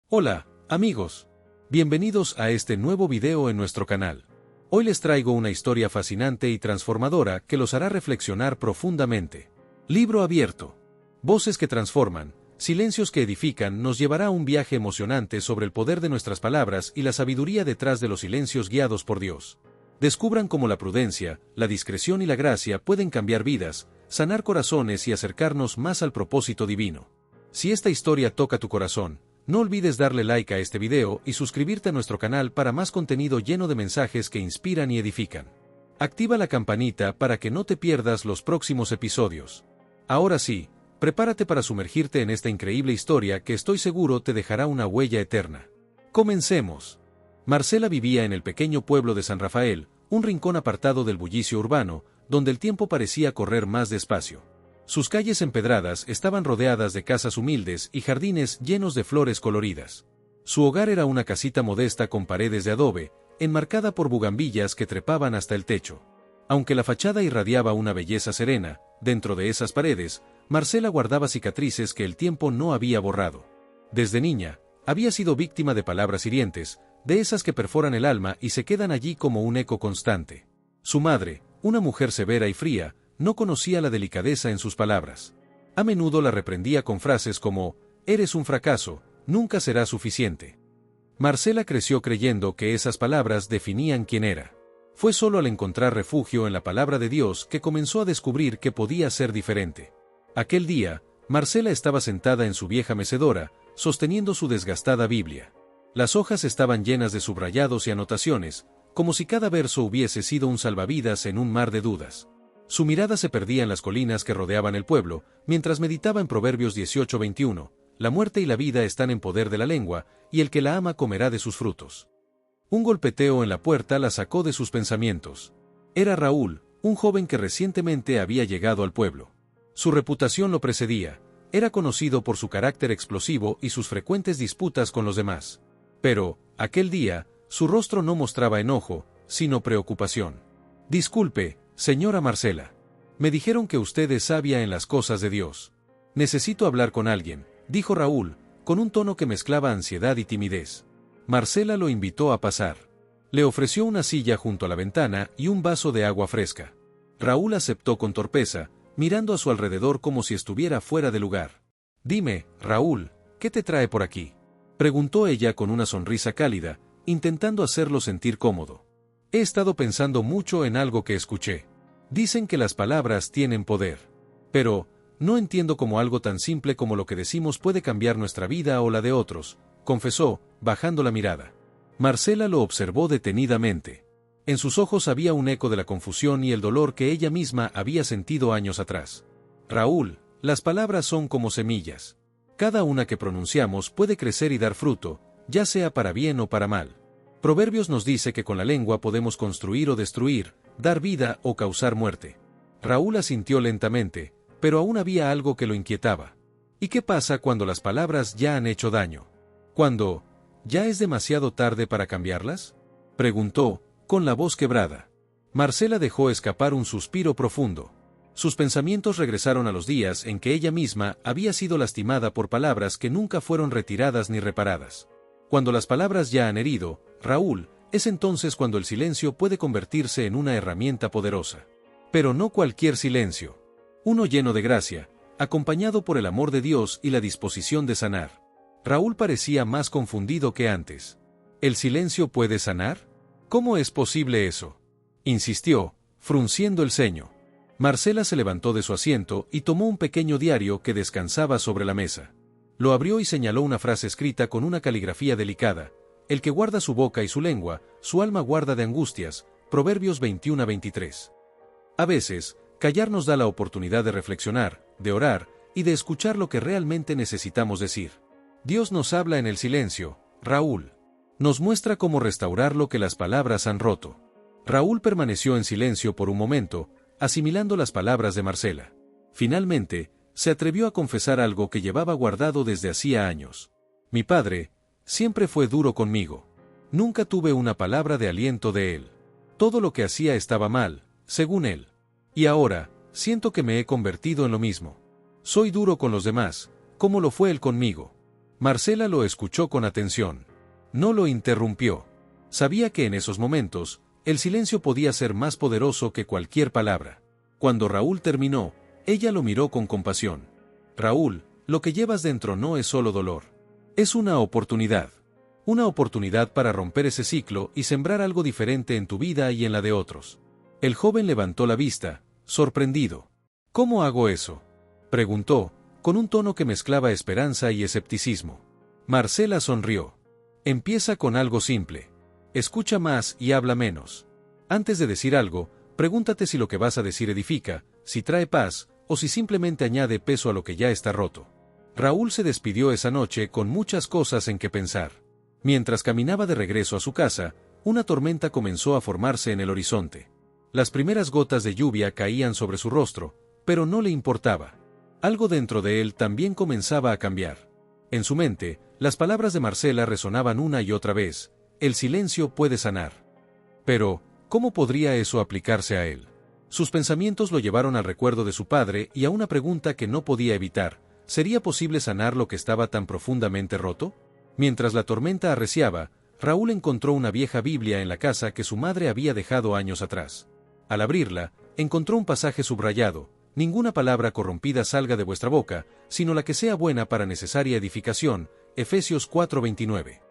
Hola, amigos. Bienvenidos a este nuevo video en nuestro canal. Hoy les traigo una historia fascinante y transformadora que los hará reflexionar profundamente. Libro abierto. Voces que transforman, silencios que edifican nos llevará a un viaje emocionante sobre el poder de nuestras palabras y la sabiduría detrás de los silencios guiados por Dios. Descubran cómo la prudencia, la discreción y la gracia pueden cambiar vidas, sanar corazones y acercarnos más al propósito divino. Si esta historia toca tu corazón, no olvides darle like a este video y suscribirte a nuestro canal para más contenido lleno de mensajes que inspiran y edifican. Activa la campanita para que no te pierdas los próximos episodios. Ahora sí, prepárate para sumergirte en esta increíble historia que estoy seguro te dejará una huella eterna. Comencemos. Marcela vivía en el pequeño pueblo de San Rafael, un rincón apartado del bullicio urbano, donde el tiempo parecía correr más despacio. Sus calles empedradas estaban rodeadas de casas humildes y jardines llenos de flores coloridas. Su hogar era una casita modesta con paredes de adobe, enmarcada por bugambillas que trepaban hasta el techo. Aunque la fachada irradiaba una belleza serena, dentro de esas paredes, Marcela guardaba cicatrices que el tiempo no había borrado. Desde niña, había sido víctima de palabras hirientes, de esas que perforan el alma y se quedan allí como un eco constante. Su madre, una mujer severa y fría, no conocía la delicadeza en sus palabras. A menudo la reprendía con frases como, «Eres un fracaso, nunca será suficiente». Marcela creció creyendo que esas palabras definían quién era. Fue solo al encontrar refugio en la palabra de Dios que comenzó a descubrir que podía ser diferente. Aquel día, Marcela estaba sentada en su vieja mecedora, sosteniendo su desgastada Biblia. Las hojas estaban llenas de subrayados y anotaciones, como si cada verso hubiese sido un salvavidas en un mar de dudas. Su mirada se perdía en las colinas que rodeaban el pueblo, mientras meditaba en Proverbios 18:21, la muerte y la vida están en poder de la lengua, y el que la ama comerá de sus frutos. Un golpeteo en la puerta la sacó de sus pensamientos. Era Raúl, un joven que recientemente había llegado al pueblo. Su reputación lo precedía, era conocido por su carácter explosivo y sus frecuentes disputas con los demás. Pero, aquel día, su rostro no mostraba enojo, sino preocupación. «Disculpe, señora Marcela. Me dijeron que usted es sabia en las cosas de Dios. Necesito hablar con alguien», dijo Raúl, con un tono que mezclaba ansiedad y timidez. Marcela lo invitó a pasar. Le ofreció una silla junto a la ventana y un vaso de agua fresca. Raúl aceptó con torpeza, mirando a su alrededor como si estuviera fuera de lugar. «Dime, Raúl, ¿qué te trae por aquí?», preguntó ella con una sonrisa cálida, intentando hacerlo sentir cómodo. «He estado pensando mucho en algo que escuché. Dicen que las palabras tienen poder. Pero, no entiendo cómo algo tan simple como lo que decimos puede cambiar nuestra vida o la de otros», confesó, bajando la mirada. Marcela lo observó detenidamente. En sus ojos había un eco de la confusión y el dolor que ella misma había sentido años atrás. «Raúl, las palabras son como semillas. Cada una que pronunciamos puede crecer y dar fruto, ya sea para bien o para mal. Proverbios nos dice que con la lengua podemos construir o destruir, dar vida o causar muerte». Raúl asintió lentamente, pero aún había algo que lo inquietaba. ¿Y qué pasa cuando las palabras ya han hecho daño? ¿Cuándo ya es demasiado tarde para cambiarlas?, preguntó, con la voz quebrada. Marcela dejó escapar un suspiro profundo. Sus pensamientos regresaron a los días en que ella misma había sido lastimada por palabras que nunca fueron retiradas ni reparadas. Cuando las palabras ya han herido, Raúl, es entonces cuando el silencio puede convertirse en una herramienta poderosa. Pero no cualquier silencio. Uno lleno de gracia, acompañado por el amor de Dios y la disposición de sanar. Raúl parecía más confundido que antes. ¿El silencio puede sanar? ¿Cómo es posible eso?, insistió, frunciendo el ceño. Marcela se levantó de su asiento y tomó un pequeño diario que descansaba sobre la mesa. Lo abrió y señaló una frase escrita con una caligrafía delicada: «El que guarda su boca y su lengua, su alma guarda de angustias», Proverbios 21:23. A veces, callar nos da la oportunidad de reflexionar, de orar, y de escuchar lo que realmente necesitamos decir. Dios nos habla en el silencio, Raúl. Nos muestra cómo restaurar lo que las palabras han roto. Raúl permaneció en silencio por un momento, asimilando las palabras de Marcela. Finalmente, se atrevió a confesar algo que llevaba guardado desde hacía años. «Mi padre siempre fue duro conmigo. Nunca tuve una palabra de aliento de él. Todo lo que hacía estaba mal, según él. Y ahora, siento que me he convertido en lo mismo. Soy duro con los demás, como lo fue él conmigo». Marcela lo escuchó con atención. No lo interrumpió. Sabía que en esos momentos, el silencio podía ser más poderoso que cualquier palabra. Cuando Raúl terminó, ella lo miró con compasión. Raúl, lo que llevas dentro no es solo dolor. Es una oportunidad. Una oportunidad para romper ese ciclo y sembrar algo diferente en tu vida y en la de otros. El joven levantó la vista, sorprendido. ¿Cómo hago eso?, preguntó, con un tono que mezclaba esperanza y escepticismo. Marcela sonrió. Empieza con algo simple. Escucha más y habla menos. Antes de decir algo, pregúntate si lo que vas a decir edifica, si trae paz, o si simplemente añade peso a lo que ya está roto. Raúl se despidió esa noche con muchas cosas en que pensar. Mientras caminaba de regreso a su casa, una tormenta comenzó a formarse en el horizonte. Las primeras gotas de lluvia caían sobre su rostro, pero no le importaba. Algo dentro de él también comenzaba a cambiar. En su mente, las palabras de Marcela resonaban una y otra vez: el silencio puede sanar. Pero, ¿cómo podría eso aplicarse a él? Sus pensamientos lo llevaron al recuerdo de su padre y a una pregunta que no podía evitar: ¿sería posible sanar lo que estaba tan profundamente roto? Mientras la tormenta arreciaba, Raúl encontró una vieja Biblia en la casa que su madre había dejado años atrás. Al abrirla, encontró un pasaje subrayado: ninguna palabra corrompida salga de vuestra boca, sino la que sea buena para necesaria edificación, Efesios 4:29.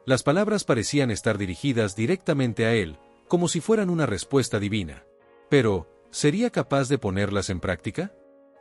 Las palabras parecían estar dirigidas directamente a él, como si fueran una respuesta divina. Pero, ¿sería capaz de ponerlas en práctica?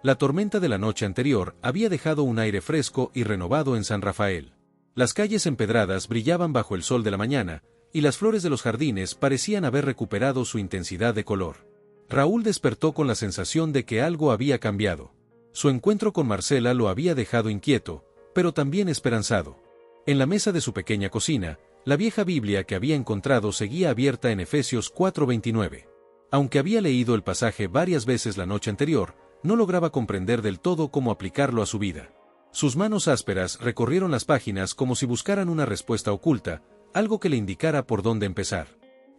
La tormenta de la noche anterior había dejado un aire fresco y renovado en San Rafael. Las calles empedradas brillaban bajo el sol de la mañana, y las flores de los jardines parecían haber recuperado su intensidad de color. Raúl despertó con la sensación de que algo había cambiado. Su encuentro con Marcela lo había dejado inquieto, pero también esperanzado. En la mesa de su pequeña cocina, la vieja Biblia que había encontrado seguía abierta en Efesios 4:29. Aunque había leído el pasaje varias veces la noche anterior, no lograba comprender del todo cómo aplicarlo a su vida. Sus manos ásperas recorrieron las páginas como si buscaran una respuesta oculta, algo que le indicara por dónde empezar.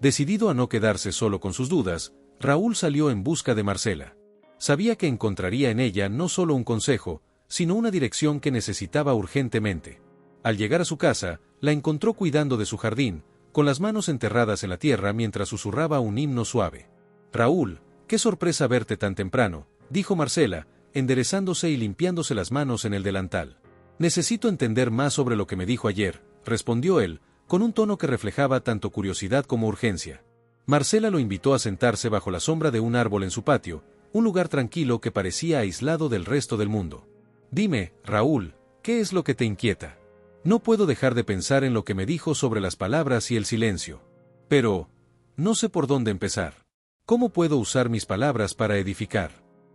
Decidido a no quedarse solo con sus dudas, Raúl salió en busca de Marcela. Sabía que encontraría en ella no solo un consejo, sino una dirección que necesitaba urgentemente. Al llegar a su casa, la encontró cuidando de su jardín, con las manos enterradas en la tierra mientras susurraba un himno suave. «Raúl, qué sorpresa verte tan temprano», dijo Marcela, enderezándose y limpiándose las manos en el delantal. «Necesito entender más sobre lo que me dijo ayer», respondió él, con un tono que reflejaba tanto curiosidad como urgencia. Marcela lo invitó a sentarse bajo la sombra de un árbol en su patio, un lugar tranquilo que parecía aislado del resto del mundo. «Dime, Raúl, ¿qué es lo que te inquieta? No puedo dejar de pensar en lo que me dijo sobre las palabras y el silencio. Pero no sé por dónde empezar. ¿Cómo puedo usar mis palabras para edificar?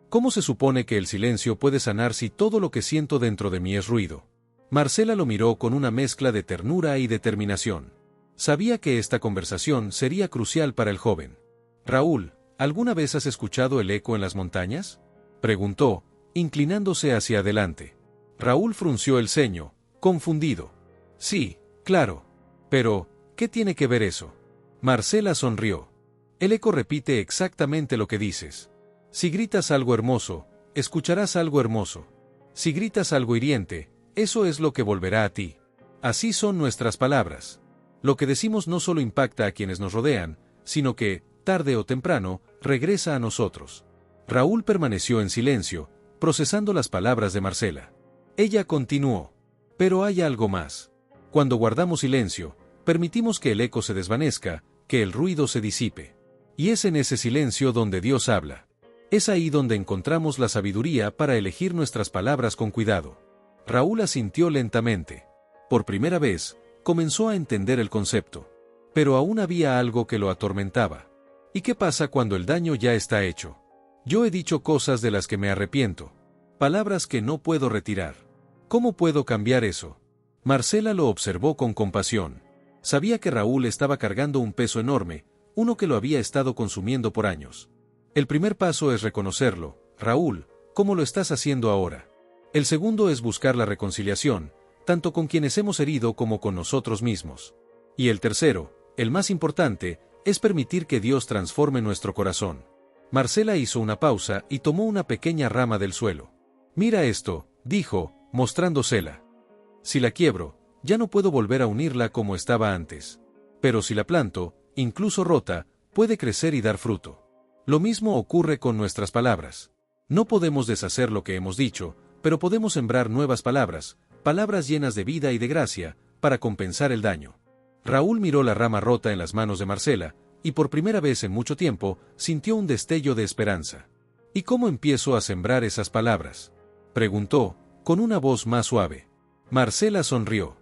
¿Cómo se supone que el silencio puede sanar si todo lo que siento dentro de mí es ruido?» Marcela lo miró con una mezcla de ternura y determinación. Sabía que esta conversación sería crucial para el joven. «Raúl, ¿alguna vez has escuchado el eco en las montañas?», preguntó, inclinándose hacia adelante. Raúl frunció el ceño, confundido. «Sí, claro. Pero, ¿qué tiene que ver eso?». Marcela sonrió. «El eco repite exactamente lo que dices. Si gritas algo hermoso, escucharás algo hermoso. Si gritas algo hiriente, eso es lo que volverá a ti. Así son nuestras palabras. Lo que decimos no solo impacta a quienes nos rodean, sino que, tarde o temprano, regresa a nosotros». Raúl permaneció en silencio, procesando las palabras de Marcela. Ella continuó. «Pero hay algo más. Cuando guardamos silencio, permitimos que el eco se desvanezca, que el ruido se disipe. Y es en ese silencio donde Dios habla. Es ahí donde encontramos la sabiduría para elegir nuestras palabras con cuidado». Raúl asintió lentamente. Por primera vez, comenzó a entender el concepto. Pero aún había algo que lo atormentaba. ¿Y qué pasa cuando el daño ya está hecho? Yo he dicho cosas de las que me arrepiento. Palabras que no puedo retirar. ¿Cómo puedo cambiar eso? Marcela lo observó con compasión. Sabía que Raúl estaba cargando un peso enorme, uno que lo había estado consumiendo por años. El primer paso es reconocerlo, Raúl, como lo estás haciendo ahora. El segundo es buscar la reconciliación, tanto con quienes hemos herido como con nosotros mismos. Y el tercero, el más importante, es permitir que Dios transforme nuestro corazón. Marcela hizo una pausa y tomó una pequeña rama del suelo. «Mira esto», dijo, mostrándosela. Si la quiebro, ya no puedo volver a unirla como estaba antes. Pero si la planto, incluso rota, puede crecer y dar fruto. Lo mismo ocurre con nuestras palabras. No podemos deshacer lo que hemos dicho, pero podemos sembrar nuevas palabras, palabras llenas de vida y de gracia, para compensar el daño. Raúl miró la rama rota en las manos de Marcela, y por primera vez en mucho tiempo, sintió un destello de esperanza. ¿Y cómo empiezo a sembrar esas palabras?, preguntó, con una voz más suave. Marcela sonrió.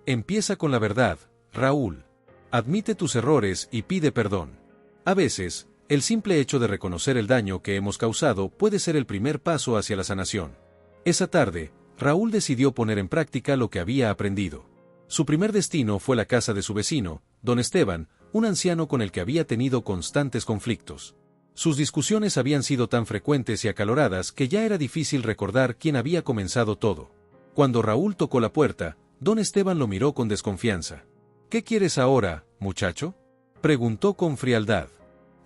Empieza con la verdad, Raúl. Admite tus errores y pide perdón. A veces, el simple hecho de reconocer el daño que hemos causado puede ser el primer paso hacia la sanación. Esa tarde, Raúl decidió poner en práctica lo que había aprendido. Su primer destino fue la casa de su vecino, don Esteban, un anciano con el que había tenido constantes conflictos. Sus discusiones habían sido tan frecuentes y acaloradas que ya era difícil recordar quién había comenzado todo. Cuando Raúl tocó la puerta, don Esteban lo miró con desconfianza. ¿Qué quieres ahora, muchacho?, preguntó con frialdad.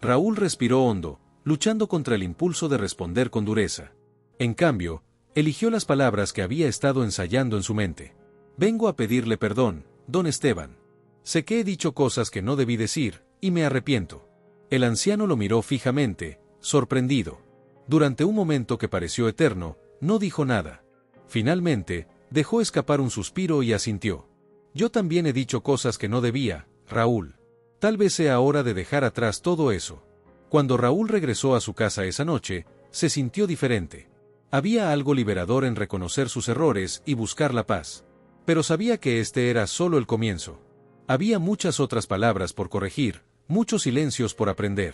Raúl respiró hondo, luchando contra el impulso de responder con dureza. En cambio, eligió las palabras que había estado ensayando en su mente. Vengo a pedirle perdón, don Esteban. Sé que he dicho cosas que no debí decir, y me arrepiento. El anciano lo miró fijamente, sorprendido. Durante un momento que pareció eterno, no dijo nada. Finalmente, dejó escapar un suspiro y asintió. Yo también he dicho cosas que no debía, Raúl. Tal vez sea hora de dejar atrás todo eso. Cuando Raúl regresó a su casa esa noche, se sintió diferente. Había algo liberador en reconocer sus errores y buscar la paz. Pero sabía que este era solo el comienzo. Había muchas otras palabras por corregir, muchos silencios por aprender.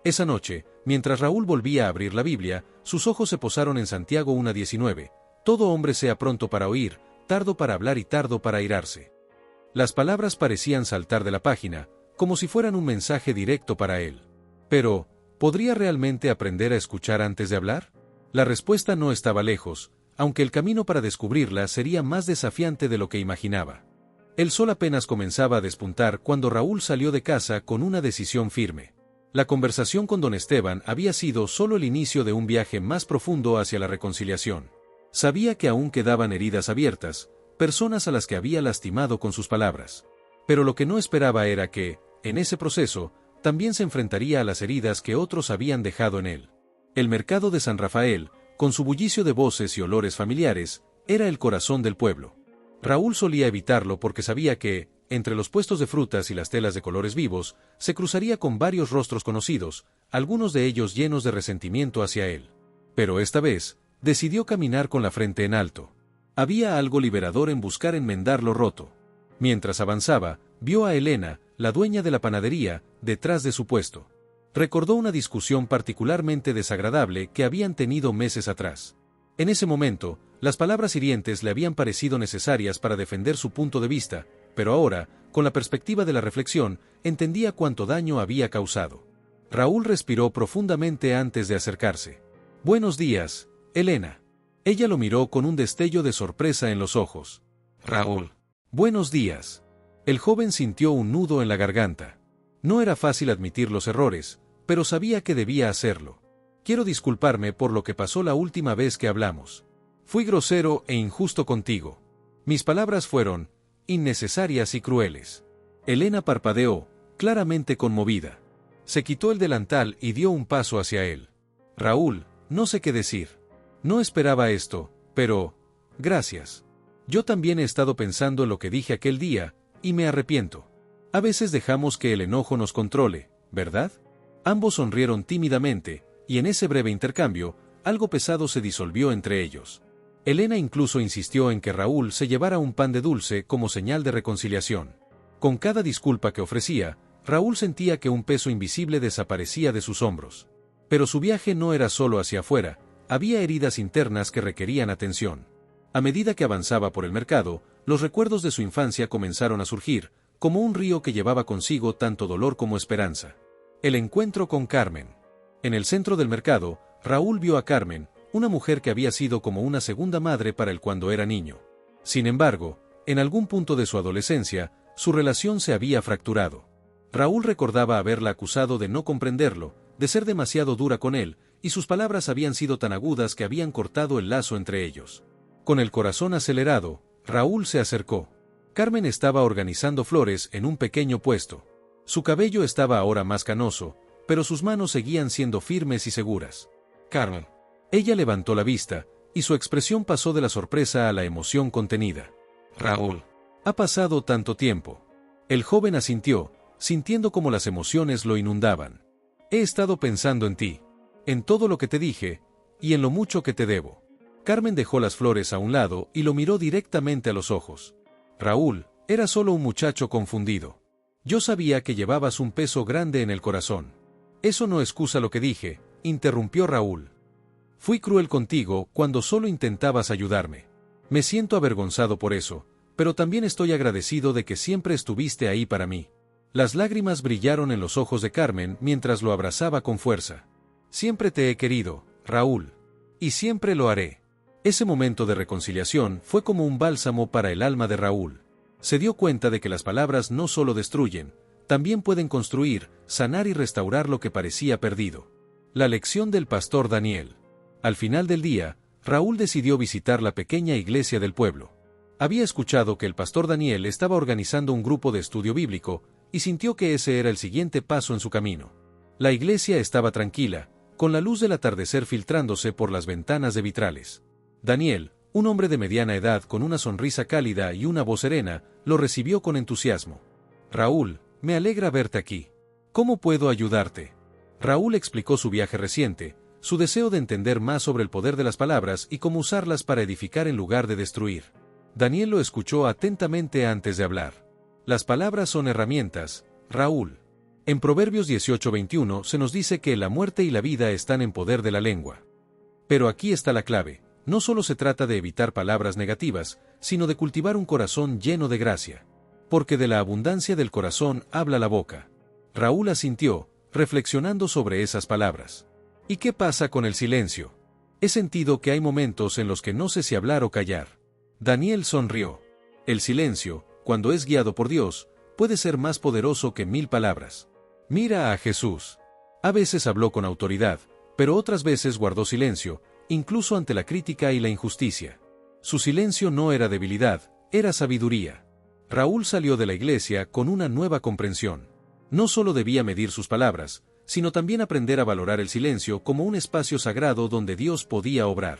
Esa noche, mientras Raúl volvía a abrir la Biblia, sus ojos se posaron en Santiago 1:19. Todo hombre sea pronto para oír, tardo para hablar y tardo para airarse. Las palabras parecían saltar de la página, como si fueran un mensaje directo para él. Pero, ¿podría realmente aprender a escuchar antes de hablar? La respuesta no estaba lejos, aunque el camino para descubrirla sería más desafiante de lo que imaginaba. El sol apenas comenzaba a despuntar cuando Raúl salió de casa con una decisión firme. La conversación con don Esteban había sido solo el inicio de un viaje más profundo hacia la reconciliación. Sabía que aún quedaban heridas abiertas, personas a las que había lastimado con sus palabras. Pero lo que no esperaba era que, en ese proceso, también se enfrentaría a las heridas que otros habían dejado en él. El mercado de San Rafael, con su bullicio de voces y olores familiares, era el corazón del pueblo. Raúl solía evitarlo porque sabía que, entre los puestos de frutas y las telas de colores vivos, se cruzaría con varios rostros conocidos, algunos de ellos llenos de resentimiento hacia él. Pero esta vez, decidió caminar con la frente en alto. Había algo liberador en buscar enmendar lo roto. Mientras avanzaba, vio a Elena, la dueña de la panadería, detrás de su puesto. Recordó una discusión particularmente desagradable que habían tenido meses atrás. En ese momento, las palabras hirientes le habían parecido necesarias para defender su punto de vista, pero ahora, con la perspectiva de la reflexión, entendía cuánto daño había causado. Raúl respiró profundamente antes de acercarse. «Buenos días, Elena». Ella lo miró con un destello de sorpresa en los ojos. «Raúl». «Buenos días». El joven sintió un nudo en la garganta. No era fácil admitir los errores, pero sabía que debía hacerlo. «Quiero disculparme por lo que pasó la última vez que hablamos. Fui grosero e injusto contigo. Mis palabras fueron innecesarias y crueles». Elena parpadeó, claramente conmovida. Se quitó el delantal y dio un paso hacia él. «Raúl, no sé qué decir. No esperaba esto, pero... gracias. Yo también he estado pensando en lo que dije aquel día, y me arrepiento. A veces dejamos que el enojo nos controle, ¿verdad?». Ambos sonrieron tímidamente, y en ese breve intercambio, algo pesado se disolvió entre ellos. Elena incluso insistió en que Raúl se llevara un pan de dulce como señal de reconciliación. Con cada disculpa que ofrecía, Raúl sentía que un peso invisible desaparecía de sus hombros. Pero su viaje no era solo hacia afuera, había heridas internas que requerían atención. A medida que avanzaba por el mercado, los recuerdos de su infancia comenzaron a surgir, como un río que llevaba consigo tanto dolor como esperanza. El encuentro con Carmen. En el centro del mercado, Raúl vio a Carmen, una mujer que había sido como una segunda madre para él cuando era niño. Sin embargo, en algún punto de su adolescencia, su relación se había fracturado. Raúl recordaba haberla acusado de no comprenderlo, de ser demasiado dura con él, y sus palabras habían sido tan agudas que habían cortado el lazo entre ellos. Con el corazón acelerado, Raúl se acercó. Carmen estaba organizando flores en un pequeño puesto. Su cabello estaba ahora más canoso, pero sus manos seguían siendo firmes y seguras. Carmen. Ella levantó la vista, y su expresión pasó de la sorpresa a la emoción contenida. Raúl. Ha pasado tanto tiempo. El joven asintió, sintiendo como las emociones lo inundaban. He estado pensando en ti, en todo lo que te dije, y en lo mucho que te debo. Carmen dejó las flores a un lado y lo miró directamente a los ojos. Raúl, era solo un muchacho confundido. Yo sabía que llevabas un peso grande en el corazón. Eso no excusa lo que dije, interrumpió Raúl. Fui cruel contigo cuando solo intentabas ayudarme. Me siento avergonzado por eso, pero también estoy agradecido de que siempre estuviste ahí para mí. Las lágrimas brillaron en los ojos de Carmen mientras lo abrazaba con fuerza. Siempre te he querido, Raúl. Y siempre lo haré. Ese momento de reconciliación fue como un bálsamo para el alma de Raúl. Se dio cuenta de que las palabras no solo destruyen, también pueden construir, sanar y restaurar lo que parecía perdido. La lección del pastor Daniel. Al final del día, Raúl decidió visitar la pequeña iglesia del pueblo. Había escuchado que el pastor Daniel estaba organizando un grupo de estudio bíblico, y sintió que ese era el siguiente paso en su camino. La iglesia estaba tranquila, con la luz del atardecer filtrándose por las ventanas de vitrales. Daniel, un hombre de mediana edad con una sonrisa cálida y una voz serena, lo recibió con entusiasmo. Raúl, me alegra verte aquí. ¿Cómo puedo ayudarte? Raúl explicó su viaje reciente, su deseo de entender más sobre el poder de las palabras y cómo usarlas para edificar en lugar de destruir. Daniel lo escuchó atentamente antes de hablar. Las palabras son herramientas, Raúl. En Proverbios 18:21 se nos dice que la muerte y la vida están en poder de la lengua. Pero aquí está la clave, no solo se trata de evitar palabras negativas, sino de cultivar un corazón lleno de gracia. Porque de la abundancia del corazón habla la boca. Raúl asintió, reflexionando sobre esas palabras. ¿Y qué pasa con el silencio? He sentido que hay momentos en los que no sé si hablar o callar. Daniel sonrió. El silencio, cuando es guiado por Dios, puede ser más poderoso que 1000 palabras. Mira a Jesús. A veces habló con autoridad, pero otras veces guardó silencio, incluso ante la crítica y la injusticia. Su silencio no era debilidad, era sabiduría. Raúl salió de la iglesia con una nueva comprensión. No solo debía medir sus palabras, sino también aprender a valorar el silencio como un espacio sagrado donde Dios podía obrar.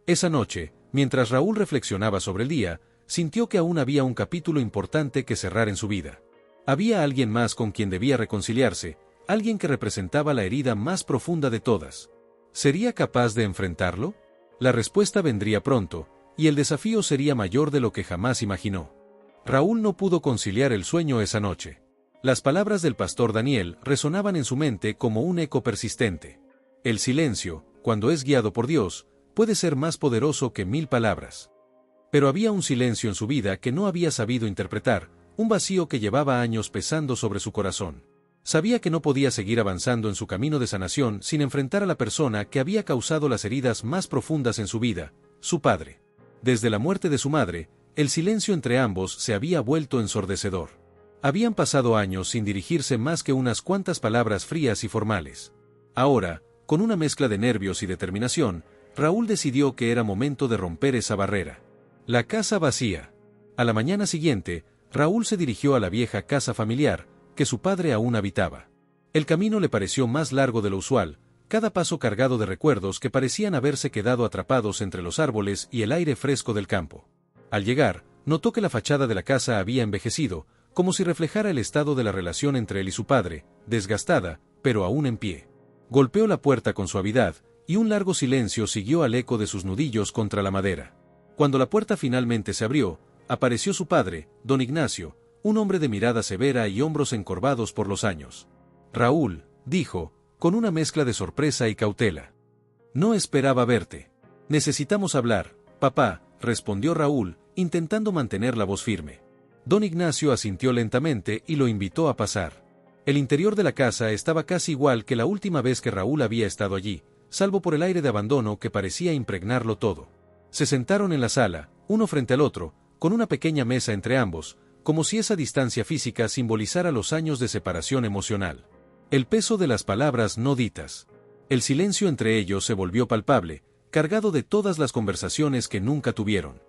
Esa noche, mientras Raúl reflexionaba sobre el día, sintió que aún había un capítulo importante que cerrar en su vida. Había alguien más con quien debía reconciliarse, alguien que representaba la herida más profunda de todas. ¿Sería capaz de enfrentarlo? La respuesta vendría pronto, y el desafío sería mayor de lo que jamás imaginó. Raúl no pudo conciliar el sueño esa noche. Las palabras del pastor Daniel resonaban en su mente como un eco persistente. El silencio, cuando es guiado por Dios, puede ser más poderoso que 1000 palabras. Pero había un silencio en su vida que no había sabido interpretar, un vacío que llevaba años pesando sobre su corazón. Sabía que no podía seguir avanzando en su camino de sanación sin enfrentar a la persona que había causado las heridas más profundas en su vida, su padre. Desde la muerte de su madre, el silencio entre ambos se había vuelto ensordecedor. Habían pasado años sin dirigirse más que unas cuantas palabras frías y formales. Ahora, con una mezcla de nervios y determinación, Raúl decidió que era momento de romper esa barrera. La casa vacía. A la mañana siguiente, Raúl se dirigió a la vieja casa familiar, que su padre aún habitaba. El camino le pareció más largo de lo usual, cada paso cargado de recuerdos que parecían haberse quedado atrapados entre los árboles y el aire fresco del campo. Al llegar, notó que la fachada de la casa había envejecido, como si reflejara el estado de la relación entre él y su padre, desgastada, pero aún en pie. Golpeó la puerta con suavidad, y un largo silencio siguió al eco de sus nudillos contra la madera. Cuando la puerta finalmente se abrió, apareció su padre, don Ignacio, un hombre de mirada severa y hombros encorvados por los años. Raúl, dijo, con una mezcla de sorpresa y cautela. No esperaba verte. Necesitamos hablar, papá, respondió Raúl, intentando mantener la voz firme. Don Ignacio asintió lentamente y lo invitó a pasar. El interior de la casa estaba casi igual que la última vez que Raúl había estado allí, salvo por el aire de abandono que parecía impregnarlo todo. Se sentaron en la sala, uno frente al otro, con una pequeña mesa entre ambos, como si esa distancia física simbolizara los años de separación emocional. El peso de las palabras no ditas. El silencio entre ellos se volvió palpable, cargado de todas las conversaciones que nunca tuvieron.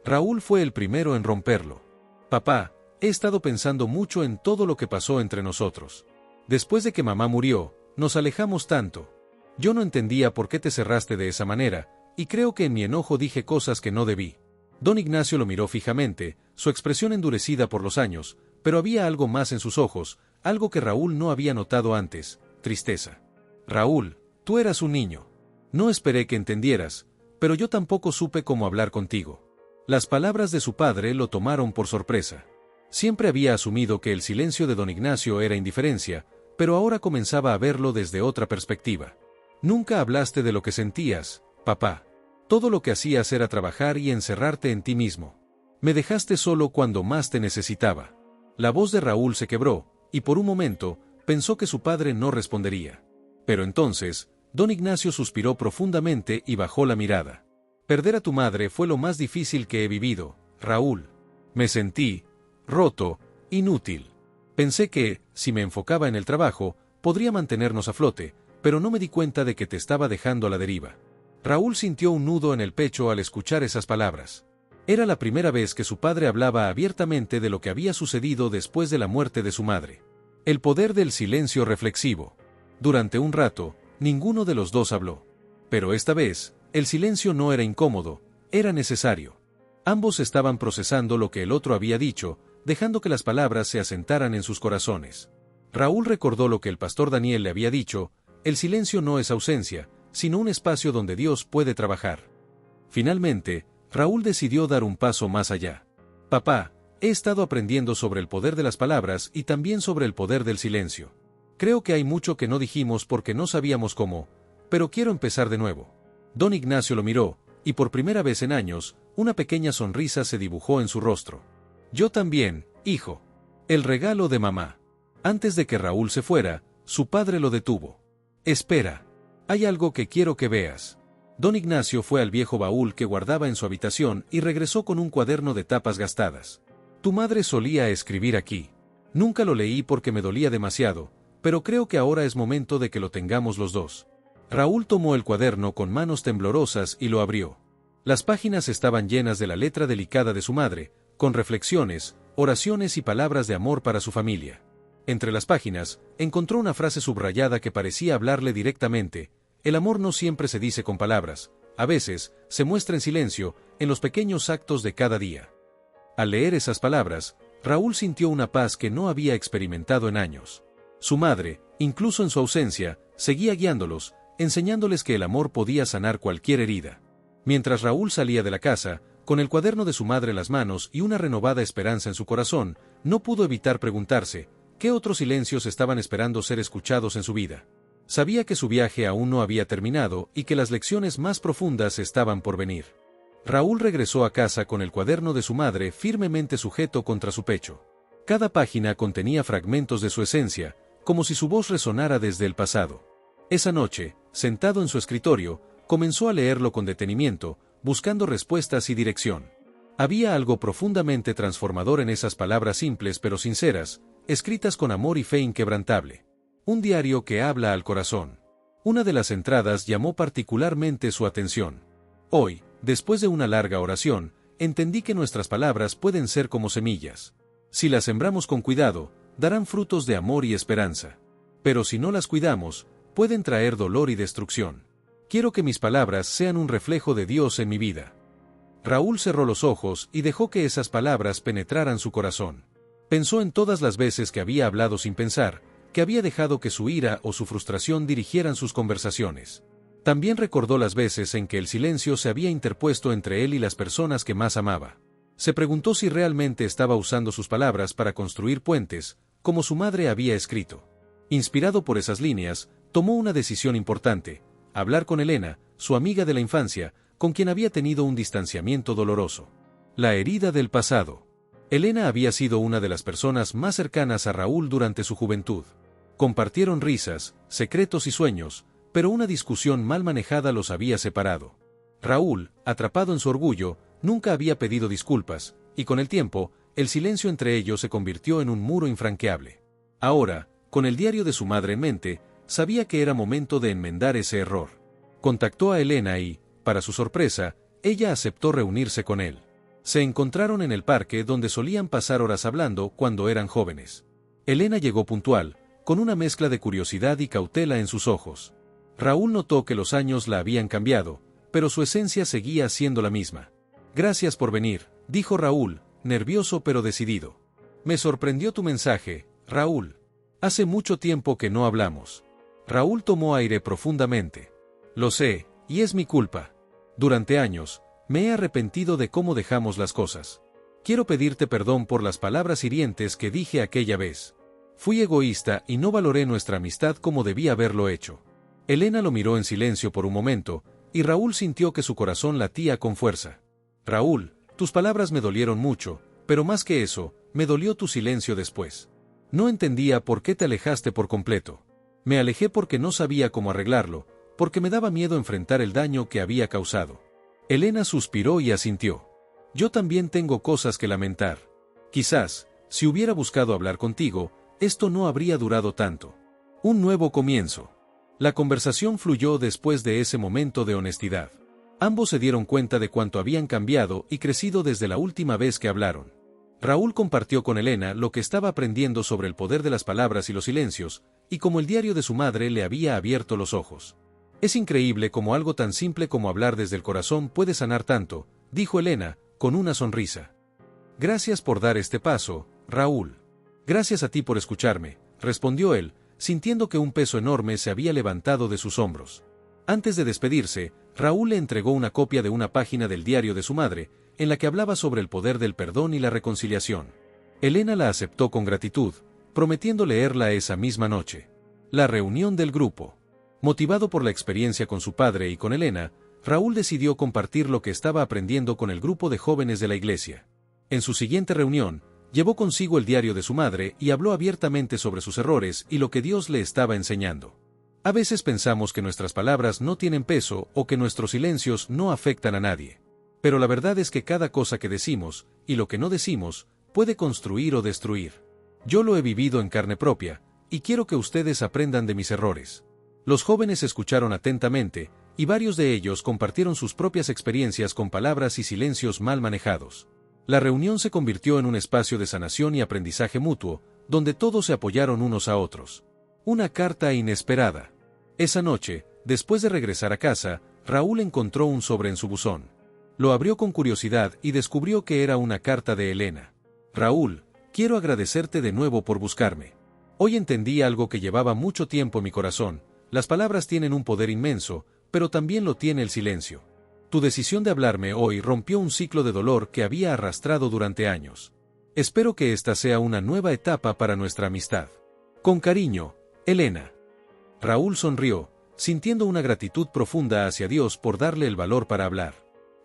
Raúl fue el primero en romperlo. Papá, he estado pensando mucho en todo lo que pasó entre nosotros. Después de que mamá murió, nos alejamos tanto. Yo no entendía por qué te cerraste de esa manera, y creo que en mi enojo dije cosas que no debí. Don Ignacio lo miró fijamente, su expresión endurecida por los años, pero había algo más en sus ojos, algo que Raúl no había notado antes: tristeza. Raúl, tú eras un niño. No esperé que entendieras, pero yo tampoco supe cómo hablar contigo. Las palabras de su padre lo tomaron por sorpresa. Siempre había asumido que el silencio de don Ignacio era indiferencia, pero ahora comenzaba a verlo desde otra perspectiva. Nunca hablaste de lo que sentías, papá. Todo lo que hacías era trabajar y encerrarte en ti mismo. Me dejaste solo cuando más te necesitaba. La voz de Raúl se quebró, y por un momento, pensó que su padre no respondería. Pero entonces, don Ignacio suspiró profundamente y bajó la mirada. Perder a tu madre fue lo más difícil que he vivido, Raúl. Me sentí roto, inútil. Pensé que, si me enfocaba en el trabajo, podría mantenernos a flote, pero no me di cuenta de que te estaba dejando a la deriva. Raúl sintió un nudo en el pecho al escuchar esas palabras. Era la primera vez que su padre hablaba abiertamente de lo que había sucedido después de la muerte de su madre. El poder del silencio reflexivo. Durante un rato, ninguno de los dos habló. Pero esta vez, el silencio no era incómodo, era necesario. Ambos estaban procesando lo que el otro había dicho, dejando que las palabras se asentaran en sus corazones. Raúl recordó lo que el pastor Daniel le había dicho: el silencio no es ausencia, sino un espacio donde Dios puede trabajar. Finalmente, Raúl decidió dar un paso más allá. Papá, he estado aprendiendo sobre el poder de las palabras y también sobre el poder del silencio. Creo que hay mucho que no dijimos porque no sabíamos cómo, pero quiero empezar de nuevo. Don Ignacio lo miró, y por primera vez en años, una pequeña sonrisa se dibujó en su rostro. Yo también, hijo. El regalo de mamá. Antes de que Raúl se fuera, su padre lo detuvo. Espera. Hay algo que quiero que veas. Don Ignacio fue al viejo baúl que guardaba en su habitación y regresó con un cuaderno de tapas gastadas. Tu madre solía escribir aquí. Nunca lo leí porque me dolía demasiado, pero creo que ahora es momento de que lo tengamos los dos. Raúl tomó el cuaderno con manos temblorosas y lo abrió. Las páginas estaban llenas de la letra delicada de su madre, con reflexiones, oraciones y palabras de amor para su familia. Entre las páginas, encontró una frase subrayada que parecía hablarle directamente: el amor no siempre se dice con palabras, a veces, se muestra en silencio, en los pequeños actos de cada día. Al leer esas palabras, Raúl sintió una paz que no había experimentado en años. Su madre, incluso en su ausencia, seguía guiándolos, enseñándoles que el amor podía sanar cualquier herida. Mientras Raúl salía de la casa, con el cuaderno de su madre en las manos y una renovada esperanza en su corazón, no pudo evitar preguntarse: ¿qué otros silencios estaban esperando ser escuchados en su vida? Sabía que su viaje aún no había terminado y que las lecciones más profundas estaban por venir. Raúl regresó a casa con el cuaderno de su madre firmemente sujeto contra su pecho. Cada página contenía fragmentos de su esencia, como si su voz resonara desde el pasado. Esa noche, sentado en su escritorio, comenzó a leerlo con detenimiento, buscando respuestas y dirección. Había algo profundamente transformador en esas palabras simples pero sinceras, escritas con amor y fe inquebrantable. Un diario que habla al corazón. Una de las entradas llamó particularmente su atención. Hoy, después de una larga oración, entendí que nuestras palabras pueden ser como semillas. Si las sembramos con cuidado, darán frutos de amor y esperanza. Pero si no las cuidamos, pueden traer dolor y destrucción. Quiero que mis palabras sean un reflejo de Dios en mi vida. Raúl cerró los ojos y dejó que esas palabras penetraran su corazón. Pensó en todas las veces que había hablado sin pensar, que había dejado que su ira o su frustración dirigieran sus conversaciones. También recordó las veces en que el silencio se había interpuesto entre él y las personas que más amaba. Se preguntó si realmente estaba usando sus palabras para construir puentes, como su madre había escrito. Inspirado por esas líneas, tomó una decisión importante: hablar con Elena, su amiga de la infancia, con quien había tenido un distanciamiento doloroso. La herida del pasado. Elena había sido una de las personas más cercanas a Raúl durante su juventud. Compartieron risas, secretos y sueños, pero una discusión mal manejada los había separado. Raúl, atrapado en su orgullo, nunca había pedido disculpas, y con el tiempo, el silencio entre ellos se convirtió en un muro infranqueable. Ahora, con el diario de su madre en mente, sabía que era momento de enmendar ese error. Contactó a Elena y, para su sorpresa, ella aceptó reunirse con él. Se encontraron en el parque donde solían pasar horas hablando cuando eran jóvenes. Elena llegó puntual, con una mezcla de curiosidad y cautela en sus ojos. Raúl notó que los años la habían cambiado, pero su esencia seguía siendo la misma. «Gracias por venir», dijo Raúl, nervioso pero decidido. «Me sorprendió tu mensaje, Raúl. Hace mucho tiempo que no hablamos». Raúl tomó aire profundamente. «Lo sé, y es mi culpa. Durante años, me he arrepentido de cómo dejamos las cosas. Quiero pedirte perdón por las palabras hirientes que dije aquella vez. Fui egoísta y no valoré nuestra amistad como debía haberlo hecho». Elena lo miró en silencio por un momento, y Raúl sintió que su corazón latía con fuerza. «Raúl, tus palabras me dolieron mucho, pero más que eso, me dolió tu silencio después. No entendía por qué te alejaste por completo. Me alejé porque no sabía cómo arreglarlo, porque me daba miedo enfrentar el daño que había causado». Elena suspiró y asintió. «Yo también tengo cosas que lamentar. Quizás, si hubiera buscado hablar contigo, esto no habría durado tanto. Un nuevo comienzo». La conversación fluyó después de ese momento de honestidad. Ambos se dieron cuenta de cuánto habían cambiado y crecido desde la última vez que hablaron. Raúl compartió con Elena lo que estaba aprendiendo sobre el poder de las palabras y los silencios, y cómo el diario de su madre le había abierto los ojos. «Es increíble cómo algo tan simple como hablar desde el corazón puede sanar tanto», dijo Elena, con una sonrisa. «Gracias por dar este paso, Raúl». «Gracias a ti por escucharme», respondió él, sintiendo que un peso enorme se había levantado de sus hombros. Antes de despedirse, Raúl le entregó una copia de una página del diario de su madre, en la que hablaba sobre el poder del perdón y la reconciliación. Elena la aceptó con gratitud, prometiendo leerla esa misma noche. La reunión del grupo. Motivado por la experiencia con su padre y con Elena, Raúl decidió compartir lo que estaba aprendiendo con el grupo de jóvenes de la iglesia. En su siguiente reunión, llevó consigo el diario de su madre y habló abiertamente sobre sus errores y lo que Dios le estaba enseñando. A veces pensamos que nuestras palabras no tienen peso o que nuestros silencios no afectan a nadie. Pero la verdad es que cada cosa que decimos, y lo que no decimos, puede construir o destruir. Yo lo he vivido en carne propia, y quiero que ustedes aprendan de mis errores. Los jóvenes escucharon atentamente, y varios de ellos compartieron sus propias experiencias con palabras y silencios mal manejados. La reunión se convirtió en un espacio de sanación y aprendizaje mutuo, donde todos se apoyaron unos a otros. Una carta inesperada. Esa noche, después de regresar a casa, Raúl encontró un sobre en su buzón. Lo abrió con curiosidad y descubrió que era una carta de Elena. «Raúl, quiero agradecerte de nuevo por buscarme. Hoy entendí algo que llevaba mucho tiempo en mi corazón. Las palabras tienen un poder inmenso, pero también lo tiene el silencio. Tu decisión de hablarme hoy rompió un ciclo de dolor que había arrastrado durante años. Espero que esta sea una nueva etapa para nuestra amistad. Con cariño, Elena». Raúl sonrió, sintiendo una gratitud profunda hacia Dios por darle el valor para hablar.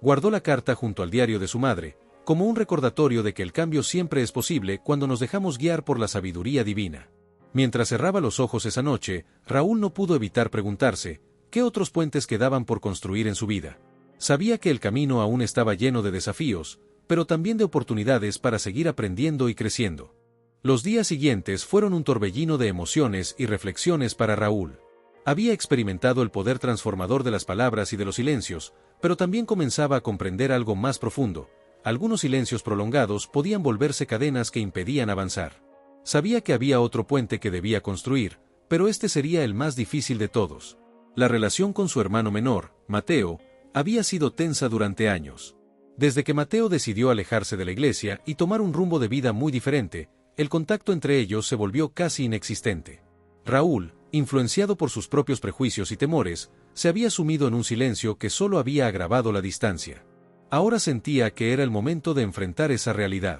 Guardó la carta junto al diario de su madre, como un recordatorio de que el cambio siempre es posible cuando nos dejamos guiar por la sabiduría divina. Mientras cerraba los ojos esa noche, Raúl no pudo evitar preguntarse, ¿qué otros puentes quedaban por construir en su vida? Sabía que el camino aún estaba lleno de desafíos, pero también de oportunidades para seguir aprendiendo y creciendo. Los días siguientes fueron un torbellino de emociones y reflexiones para Raúl. Había experimentado el poder transformador de las palabras y de los silencios, pero también comenzaba a comprender algo más profundo. Algunos silencios prolongados podían volverse cadenas que impedían avanzar. Sabía que había otro puente que debía construir, pero este sería el más difícil de todos. La relación con su hermano menor, Mateo, había sido tensa durante años. Desde que Mateo decidió alejarse de la iglesia y tomar un rumbo de vida muy diferente, el contacto entre ellos se volvió casi inexistente. Raúl, influenciado por sus propios prejuicios y temores, se había sumido en un silencio que solo había agravado la distancia. Ahora sentía que era el momento de enfrentar esa realidad.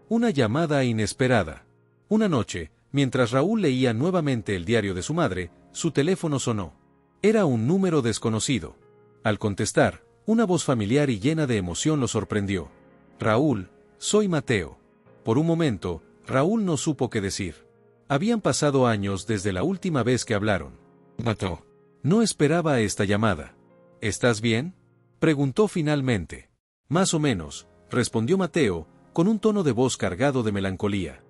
Una llamada inesperada. Una noche, mientras Raúl leía nuevamente el diario de su madre, su teléfono sonó. Era un número desconocido. Al contestar, una voz familiar y llena de emoción lo sorprendió. «Raúl, soy Mateo». Por un momento, Raúl no supo qué decir. Habían pasado años desde la última vez que hablaron. «Mateo». No esperaba esta llamada. «¿Estás bien?», preguntó finalmente. «Más o menos», respondió Mateo, con un tono de voz cargado de melancolía.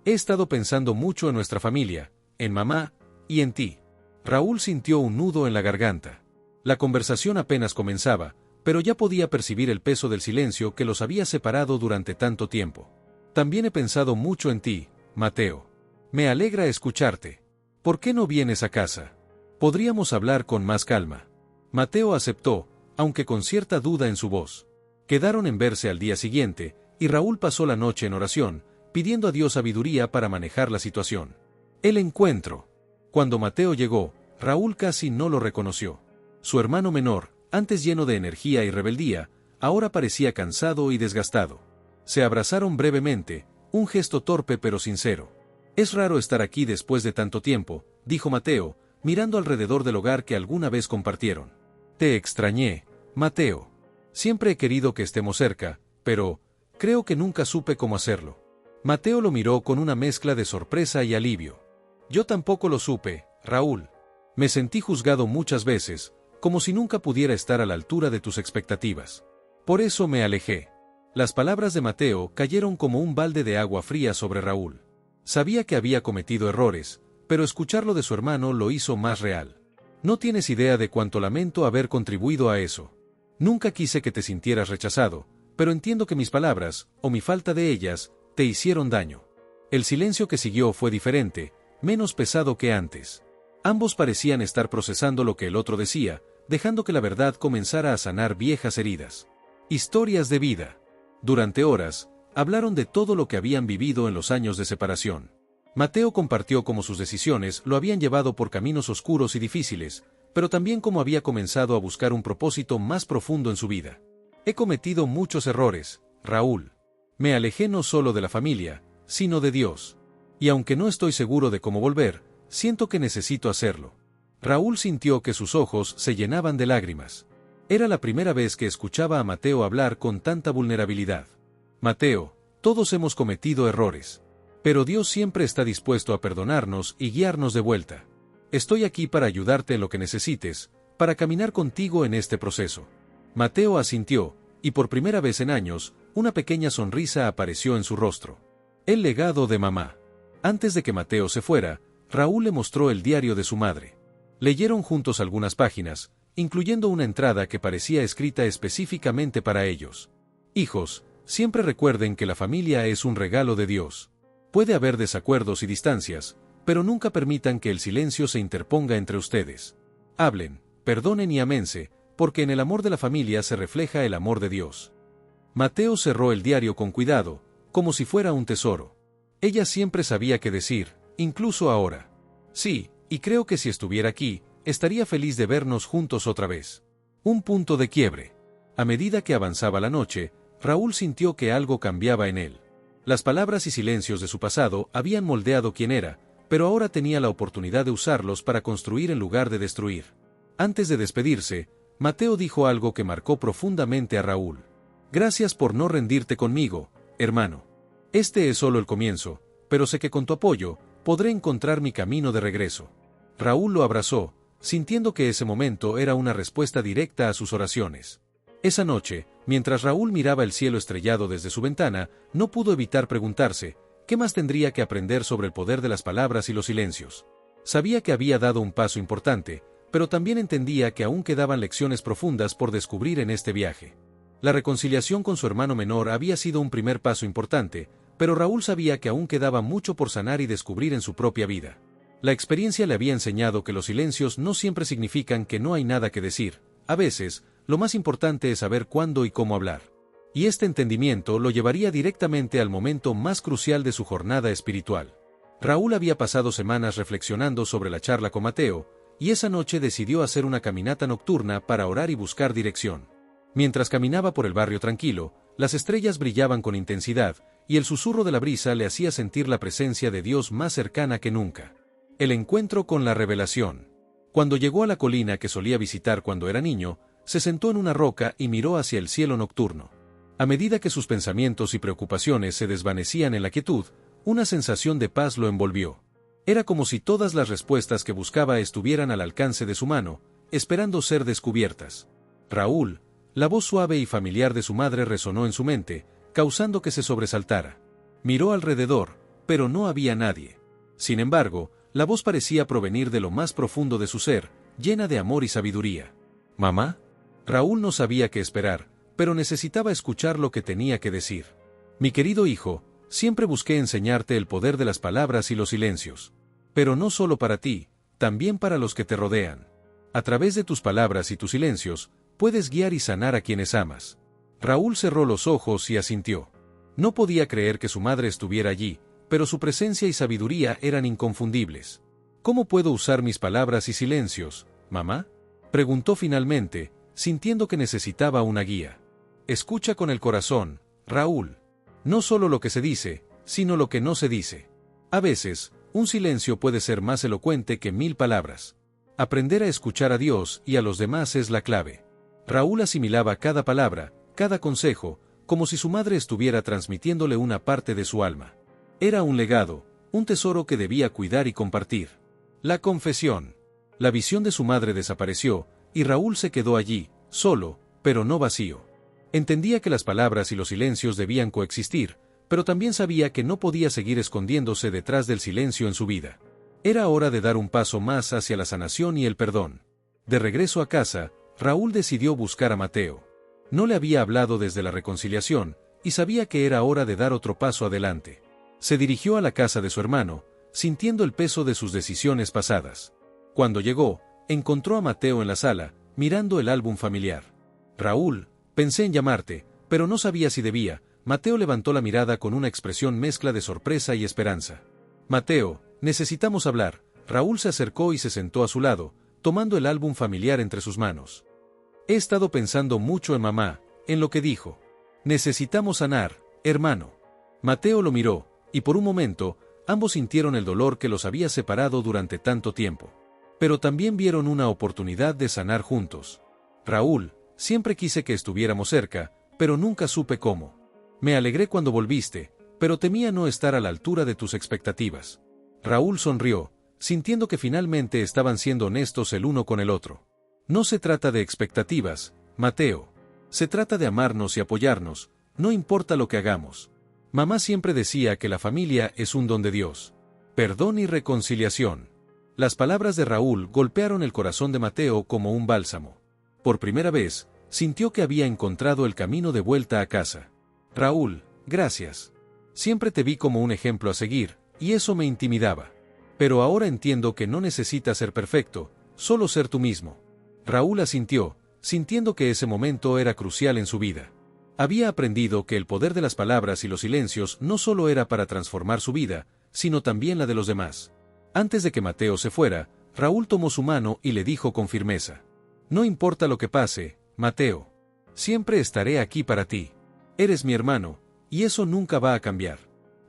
«He estado pensando mucho en nuestra familia, en mamá, y en ti». Raúl sintió un nudo en la garganta. La conversación apenas comenzaba, pero ya podía percibir el peso del silencio que los había separado durante tanto tiempo. También he pensado mucho en ti, Mateo. Me alegra escucharte. ¿Por qué no vienes a casa? Podríamos hablar con más calma. Mateo aceptó, aunque con cierta duda en su voz. Quedaron en verse al día siguiente, y Raúl pasó la noche en oración, pidiendo a Dios sabiduría para manejar la situación. El encuentro. Cuando Mateo llegó, Raúl casi no lo reconoció. Su hermano menor, antes lleno de energía y rebeldía, ahora parecía cansado y desgastado. Se abrazaron brevemente, un gesto torpe pero sincero. Es raro estar aquí después de tanto tiempo, dijo Mateo, mirando alrededor del hogar que alguna vez compartieron. Te extrañé, Mateo. Siempre he querido que estemos cerca, pero creo que nunca supe cómo hacerlo. Mateo lo miró con una mezcla de sorpresa y alivio. Yo tampoco lo supe, Raúl. Me sentí juzgado muchas veces, como si nunca pudiera estar a la altura de tus expectativas. Por eso me alejé. Las palabras de Mateo cayeron como un balde de agua fría sobre Raúl. Sabía que había cometido errores, pero escucharlo de su hermano lo hizo más real. No tienes idea de cuánto lamento haber contribuido a eso. Nunca quise que te sintieras rechazado, pero entiendo que mis palabras, o mi falta de ellas, te hicieron daño. El silencio que siguió fue diferente, menos pesado que antes. Ambos parecían estar procesando lo que el otro decía, dejando que la verdad comenzara a sanar viejas heridas. Historias de vida. Durante horas, hablaron de todo lo que habían vivido en los años de separación. Mateo compartió cómo sus decisiones lo habían llevado por caminos oscuros y difíciles, pero también cómo había comenzado a buscar un propósito más profundo en su vida. He cometido muchos errores, Raúl. Me alejé no solo de la familia, sino de Dios. Y aunque no estoy seguro de cómo volver, siento que necesito hacerlo. Raúl sintió que sus ojos se llenaban de lágrimas. Era la primera vez que escuchaba a Mateo hablar con tanta vulnerabilidad. Mateo, todos hemos cometido errores. Pero Dios siempre está dispuesto a perdonarnos y guiarnos de vuelta. Estoy aquí para ayudarte en lo que necesites, para caminar contigo en este proceso. Mateo asintió, y por primera vez en años, una pequeña sonrisa apareció en su rostro. El legado de mamá. Antes de que Mateo se fuera, Raúl le mostró el diario de su madre. Leyeron juntos algunas páginas, incluyendo una entrada que parecía escrita específicamente para ellos. Hijos, siempre recuerden que la familia es un regalo de Dios. Puede haber desacuerdos y distancias, pero nunca permitan que el silencio se interponga entre ustedes. Hablen, perdonen y ámense, porque en el amor de la familia se refleja el amor de Dios. Mateo cerró el diario con cuidado, como si fuera un tesoro. Ella siempre sabía qué decir, incluso ahora. Sí, y creo que si estuviera aquí, estaría feliz de vernos juntos otra vez. Un punto de quiebre. A medida que avanzaba la noche, Raúl sintió que algo cambiaba en él. Las palabras y silencios de su pasado habían moldeado quién era, pero ahora tenía la oportunidad de usarlos para construir en lugar de destruir. Antes de despedirse, Mateo dijo algo que marcó profundamente a Raúl. Gracias por no rendirte conmigo, hermano. Este es solo el comienzo, pero sé que con tu apoyo, podré encontrar mi camino de regreso. Raúl lo abrazó, sintiendo que ese momento era una respuesta directa a sus oraciones. Esa noche, mientras Raúl miraba el cielo estrellado desde su ventana, no pudo evitar preguntarse, ¿qué más tendría que aprender sobre el poder de las palabras y los silencios? Sabía que había dado un paso importante, pero también entendía que aún quedaban lecciones profundas por descubrir en este viaje. La reconciliación con su hermano menor había sido un primer paso importante, pero Raúl sabía que aún quedaba mucho por sanar y descubrir en su propia vida. La experiencia le había enseñado que los silencios no siempre significan que no hay nada que decir. A veces, lo más importante es saber cuándo y cómo hablar. Y este entendimiento lo llevaría directamente al momento más crucial de su jornada espiritual. Raúl había pasado semanas reflexionando sobre la charla con Mateo, y esa noche decidió hacer una caminata nocturna para orar y buscar dirección. Mientras caminaba por el barrio tranquilo, las estrellas brillaban con intensidad, y el susurro de la brisa le hacía sentir la presencia de Dios más cercana que nunca. El encuentro con la revelación. Cuando llegó a la colina que solía visitar cuando era niño, se sentó en una roca y miró hacia el cielo nocturno. A medida que sus pensamientos y preocupaciones se desvanecían en la quietud, una sensación de paz lo envolvió. Era como si todas las respuestas que buscaba estuvieran al alcance de su mano, esperando ser descubiertas. Raúl, la voz suave y familiar de su madre resonó en su mente, causando que se sobresaltara. Miró alrededor, pero no había nadie. Sin embargo, la voz parecía provenir de lo más profundo de su ser, llena de amor y sabiduría. «¿Mamá? Raúl no sabía qué esperar, pero necesitaba escuchar lo que tenía que decir. Mi querido hijo, siempre busqué enseñarte el poder de las palabras y los silencios. Pero no solo para ti, también para los que te rodean. A través de tus palabras y tus silencios, puedes guiar y sanar a quienes amas. Raúl cerró los ojos y asintió. No podía creer que su madre estuviera allí, pero su presencia y sabiduría eran inconfundibles. ¿Cómo puedo usar mis palabras y silencios, mamá?, preguntó finalmente, sintiendo que necesitaba una guía. Escucha con el corazón, Raúl. No solo lo que se dice, sino lo que no se dice. A veces, un silencio puede ser más elocuente que 1000 palabras. Aprender a escuchar a Dios y a los demás es la clave. Raúl asimilaba cada palabra, cada consejo, como si su madre estuviera transmitiéndole una parte de su alma. Era un legado, un tesoro que debía cuidar y compartir. La confesión. La visión de su madre desapareció, y Raúl se quedó allí, solo, pero no vacío. Entendía que las palabras y los silencios debían coexistir, pero también sabía que no podía seguir escondiéndose detrás del silencio en su vida. Era hora de dar un paso más hacia la sanación y el perdón. De regreso a casa, Raúl decidió buscar a Mateo. No le había hablado desde la reconciliación, y sabía que era hora de dar otro paso adelante. Se dirigió a la casa de su hermano, sintiendo el peso de sus decisiones pasadas. Cuando llegó, encontró a Mateo en la sala, mirando el álbum familiar. Raúl, pensé en llamarte, pero no sabía si debía. Mateo levantó la mirada con una expresión mezcla de sorpresa y esperanza. Mateo, necesitamos hablar. Raúl se acercó y se sentó a su lado, tomando el álbum familiar entre sus manos. He estado pensando mucho en mamá, en lo que dijo. Necesitamos sanar, hermano. Mateo lo miró, y por un momento, ambos sintieron el dolor que los había separado durante tanto tiempo. Pero también vieron una oportunidad de sanar juntos. Raúl, siempre quise que estuviéramos cerca, pero nunca supe cómo. Me alegré cuando volviste, pero temía no estar a la altura de tus expectativas. Raúl sonrió, sintiendo que finalmente estaban siendo honestos el uno con el otro. No se trata de expectativas, Mateo. Se trata de amarnos y apoyarnos, no importa lo que hagamos. Mamá siempre decía que la familia es un don de Dios. Perdón y reconciliación. Las palabras de Raúl golpearon el corazón de Mateo como un bálsamo. Por primera vez, sintió que había encontrado el camino de vuelta a casa. Raúl, gracias. Siempre te vi como un ejemplo a seguir, y eso me intimidaba. Pero ahora entiendo que no necesitas ser perfecto, solo ser tú mismo. Raúl asintió, sintiendo que ese momento era crucial en su vida. Había aprendido que el poder de las palabras y los silencios no solo era para transformar su vida, sino también la de los demás. Antes de que Mateo se fuera, Raúl tomó su mano y le dijo con firmeza: No importa lo que pase, Mateo. Siempre estaré aquí para ti. Eres mi hermano, y eso nunca va a cambiar.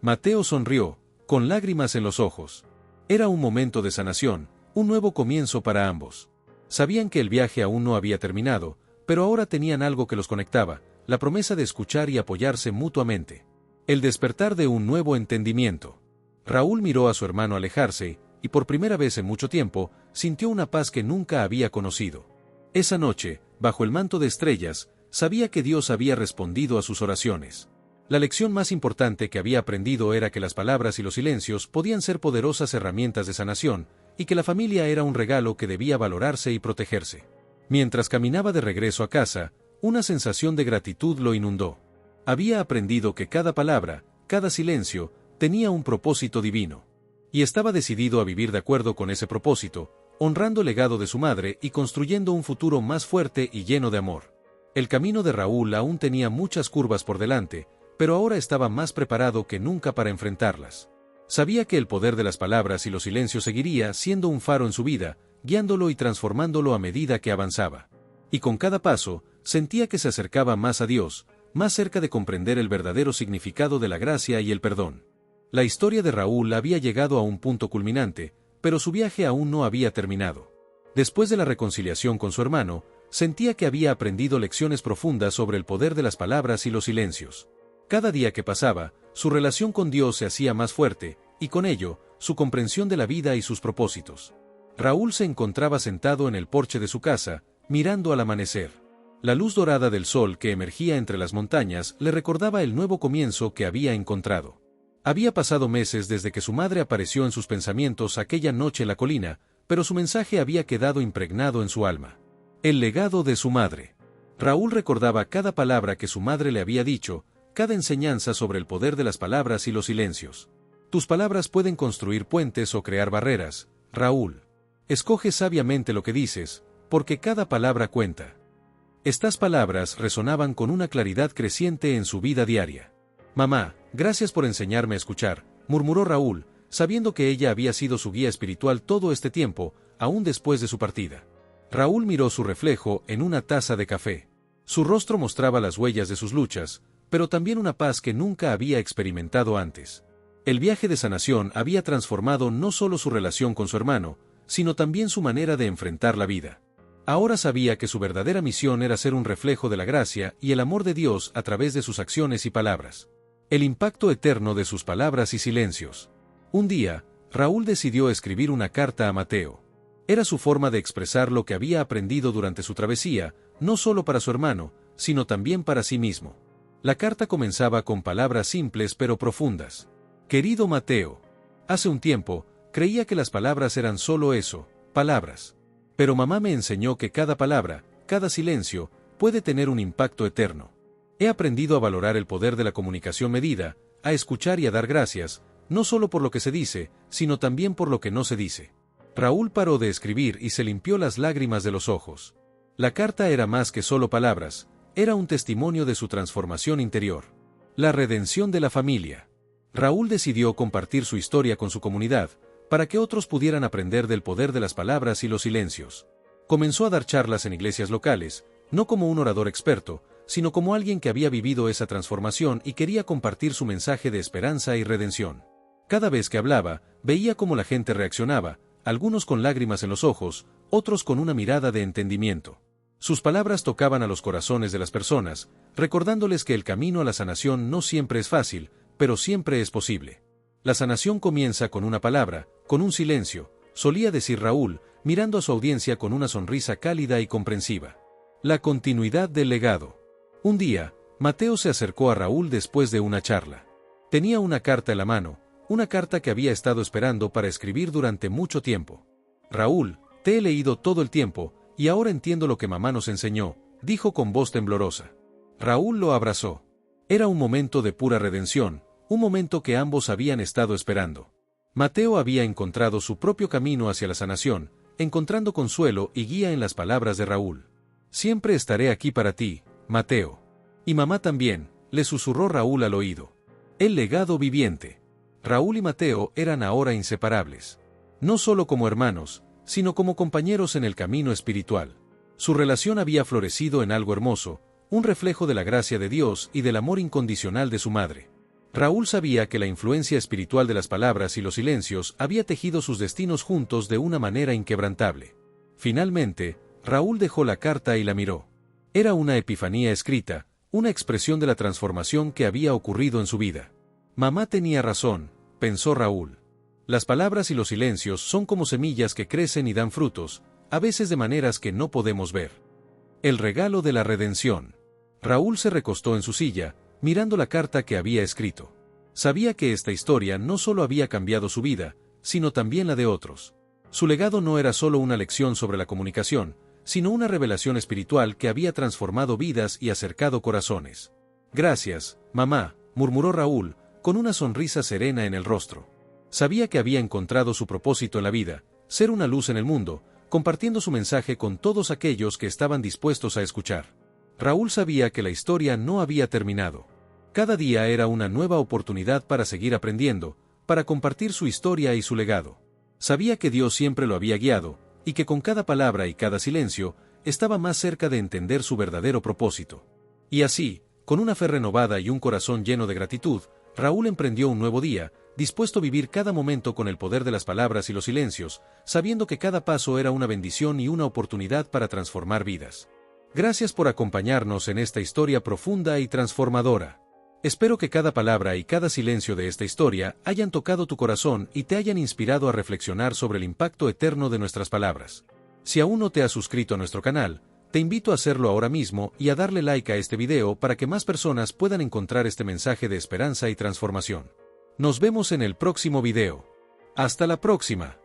Mateo sonrió, con lágrimas en los ojos. Era un momento de sanación, un nuevo comienzo para ambos. Sabían que el viaje aún no había terminado, pero ahora tenían algo que los conectaba, la promesa de escuchar y apoyarse mutuamente. El despertar de un nuevo entendimiento. Raúl miró a su hermano alejarse, y por primera vez en mucho tiempo, sintió una paz que nunca había conocido. Esa noche, bajo el manto de estrellas, sabía que Dios había respondido a sus oraciones. La lección más importante que había aprendido era que las palabras y los silencios podían ser poderosas herramientas de sanación, y que la familia era un regalo que debía valorarse y protegerse. Mientras caminaba de regreso a casa, una sensación de gratitud lo inundó. Había aprendido que cada palabra, cada silencio, tenía un propósito divino. Y estaba decidido a vivir de acuerdo con ese propósito, honrando el legado de su madre y construyendo un futuro más fuerte y lleno de amor. El camino de Raúl aún tenía muchas curvas por delante, pero ahora estaba más preparado que nunca para enfrentarlas. Sabía que el poder de las palabras y los silencios seguiría siendo un faro en su vida, guiándolo y transformándolo a medida que avanzaba. Y con cada paso, sentía que se acercaba más a Dios, más cerca de comprender el verdadero significado de la gracia y el perdón. La historia de Raúl había llegado a un punto culminante, pero su viaje aún no había terminado. Después de la reconciliación con su hermano, sentía que había aprendido lecciones profundas sobre el poder de las palabras y los silencios. Cada día que pasaba, su relación con Dios se hacía más fuerte, y con ello, su comprensión de la vida y sus propósitos. Raúl se encontraba sentado en el porche de su casa, mirando al amanecer. La luz dorada del sol que emergía entre las montañas le recordaba el nuevo comienzo que había encontrado. Había pasado meses desde que su madre apareció en sus pensamientos aquella noche en la colina, pero su mensaje había quedado impregnado en su alma. El legado de su madre. Raúl recordaba cada palabra que su madre le había dicho, cada enseñanza sobre el poder de las palabras y los silencios. Tus palabras pueden construir puentes o crear barreras, Raúl. Escoge sabiamente lo que dices, porque cada palabra cuenta. Estas palabras resonaban con una claridad creciente en su vida diaria. Mamá, gracias por enseñarme a escuchar, murmuró Raúl, sabiendo que ella había sido su guía espiritual todo este tiempo, aún después de su partida. Raúl miró su reflejo en una taza de café. Su rostro mostraba las huellas de sus luchas, pero también una paz que nunca había experimentado antes. El viaje de sanación había transformado no solo su relación con su hermano, sino también su manera de enfrentar la vida. Ahora sabía que su verdadera misión era ser un reflejo de la gracia y el amor de Dios a través de sus acciones y palabras. El impacto eterno de sus palabras y silencios. Un día, Raúl decidió escribir una carta a Mateo. Era su forma de expresar lo que había aprendido durante su travesía, no solo para su hermano, sino también para sí mismo. La carta comenzaba con palabras simples pero profundas. Querido Mateo, hace un tiempo, creía que las palabras eran solo eso, palabras. Pero mamá me enseñó que cada palabra, cada silencio, puede tener un impacto eterno. He aprendido a valorar el poder de la comunicación medida, a escuchar y a dar gracias, no solo por lo que se dice, sino también por lo que no se dice. Raúl paró de escribir y se limpió las lágrimas de los ojos. La carta era más que solo palabras, era un testimonio de su transformación interior. La redención de la familia. Raúl decidió compartir su historia con su comunidad, para que otros pudieran aprender del poder de las palabras y los silencios. Comenzó a dar charlas en iglesias locales, no como un orador experto, sino como alguien que había vivido esa transformación y quería compartir su mensaje de esperanza y redención. Cada vez que hablaba, veía cómo la gente reaccionaba, algunos con lágrimas en los ojos, otros con una mirada de entendimiento. Sus palabras tocaban a los corazones de las personas, recordándoles que el camino a la sanación no siempre es fácil, pero siempre es posible. La sanación comienza con una palabra, con un silencio, solía decir Raúl, mirando a su audiencia con una sonrisa cálida y comprensiva. La continuidad del legado. Un día, Mateo se acercó a Raúl después de una charla. Tenía una carta en la mano, una carta que había estado esperando para escribir durante mucho tiempo. Raúl, te he leído todo el tiempo, y ahora entiendo lo que mamá nos enseñó, dijo con voz temblorosa. Raúl lo abrazó. Era un momento de pura redención, un momento que ambos habían estado esperando. Mateo había encontrado su propio camino hacia la sanación, encontrando consuelo y guía en las palabras de Raúl. Siempre estaré aquí para ti, Mateo. Y mamá también, le susurró Raúl al oído. El legado viviente. Raúl y Mateo eran ahora inseparables. No solo como hermanos, sino como compañeros en el camino espiritual. Su relación había florecido en algo hermoso, un reflejo de la gracia de Dios y del amor incondicional de su madre. Raúl sabía que la influencia espiritual de las palabras y los silencios había tejido sus destinos juntos de una manera inquebrantable. Finalmente, Raúl dejó la carta y la miró. Era una epifanía escrita, una expresión de la transformación que había ocurrido en su vida. Mamá tenía razón, pensó Raúl. Las palabras y los silencios son como semillas que crecen y dan frutos, a veces de maneras que no podemos ver. El regalo de la redención. Raúl se recostó en su silla, mirando la carta que había escrito. Sabía que esta historia no solo había cambiado su vida, sino también la de otros. Su legado no era solo una lección sobre la comunicación, sino una revelación espiritual que había transformado vidas y acercado corazones. Gracias, mamá, murmuró Raúl, con una sonrisa serena en el rostro. Sabía que había encontrado su propósito en la vida, ser una luz en el mundo, compartiendo su mensaje con todos aquellos que estaban dispuestos a escuchar. Raúl sabía que la historia no había terminado. Cada día era una nueva oportunidad para seguir aprendiendo, para compartir su historia y su legado. Sabía que Dios siempre lo había guiado, y que con cada palabra y cada silencio, estaba más cerca de entender su verdadero propósito. Y así, con una fe renovada y un corazón lleno de gratitud, Raúl emprendió un nuevo día, dispuesto a vivir cada momento con el poder de las palabras y los silencios, sabiendo que cada paso era una bendición y una oportunidad para transformar vidas. Gracias por acompañarnos en esta historia profunda y transformadora. Espero que cada palabra y cada silencio de esta historia hayan tocado tu corazón y te hayan inspirado a reflexionar sobre el impacto eterno de nuestras palabras. Si aún no te has suscrito a nuestro canal, te invito a hacerlo ahora mismo y a darle like a este video para que más personas puedan encontrar este mensaje de esperanza y transformación. Nos vemos en el próximo video. ¡Hasta la próxima!